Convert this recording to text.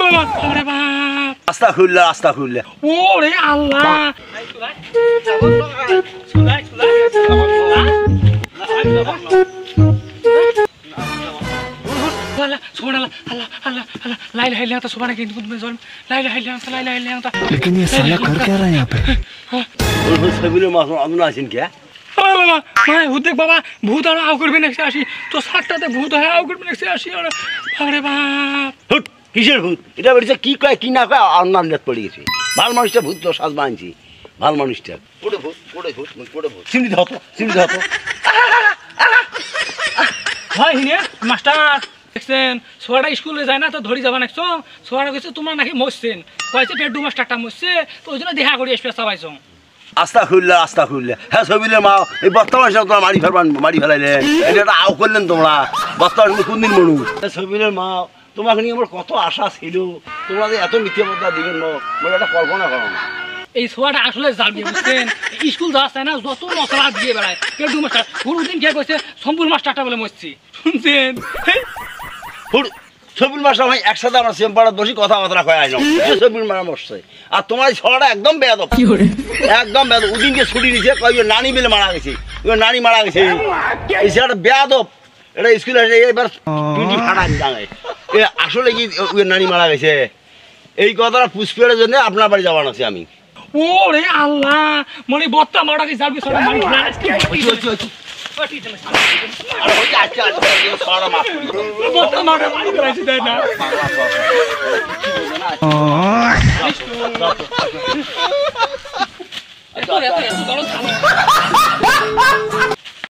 ওরে বাপ আস্তাগফিরুল্লাহ ওরে আল্লাহ लेकिन ये साला कर क्या रहा है यहाँ पे দেখ বাবা ভূত আর আউ করবে নেক্সট আসি তো সাতটাতে ভূত হয় আউ করবে নেক্সট আসি আরে বাপ কিসের ভূত এটা বেরিয়েছে কি কয় কি না কয় অন্যান্য লেট পড়ে গেছে ভাল মানুষটা ভূত তো সাজ বানছি ভাল মানুষটা পড়ে ভূত সিমড়ি ধরতো হয় হিনে মাস্টার দেখছেন সোয়াটা স্কুলে যায় না তো ধরি যাবা নাকছো সোয়াটা কইছে তোমার নাকি মরছেন কইছে পেটু মাস্টারটা মরছে তো ওই জন্য দেখা করি আসবে সবাইছো আস্তাগফিরুল্লাহ হ্যাঁ সবিলের মা এই বর্তমান সময় তোমরা মারি ফেলাইলেন এটা আউ করলেন তোমরা বর্তমান কোন দিন মনু সবিলের মা তোমাকে নিয়ে আমার কত আশা ছিল তোমরা যে এত মিথ্যা কথা দিবেন না মানে এটা কল্পনা করো না এই সোয়াটা আসলে জালবি বুঝছেন স্কুল যাচ্ছে না যত মশলা দিয়ে বেড়ায় পেটু মাস্টার কোনদিন কে কইছে সম্পুর মাস্টারটা বলে মরছি শুনছেন সবিল মাস্টার ভাই একসাথে আমরা সেম পাড়ার বসে কথাবার্তা কয়ে আসলাম সবিল মারা মরছে আর তোমার ছড়াটা একদম বেয়াদব উদিনকে ছুটি নিছে কই নানি মিলে মারা গেছে নানি মারা গেছে এই ছেলেটা বেয়াদব এটা স্কুলে এবার পিটি ফাটান জানে আসলে কি নানি মারা গেছে এই কথাটা পুষ্পের জন্য আপনার বাড়ি যাওয়ার আছে আমি ওরে আল্লাহ মানে বত্তা মারা কি জালবি সরা মারি বত্তা মারা মারি করাইছি তাই না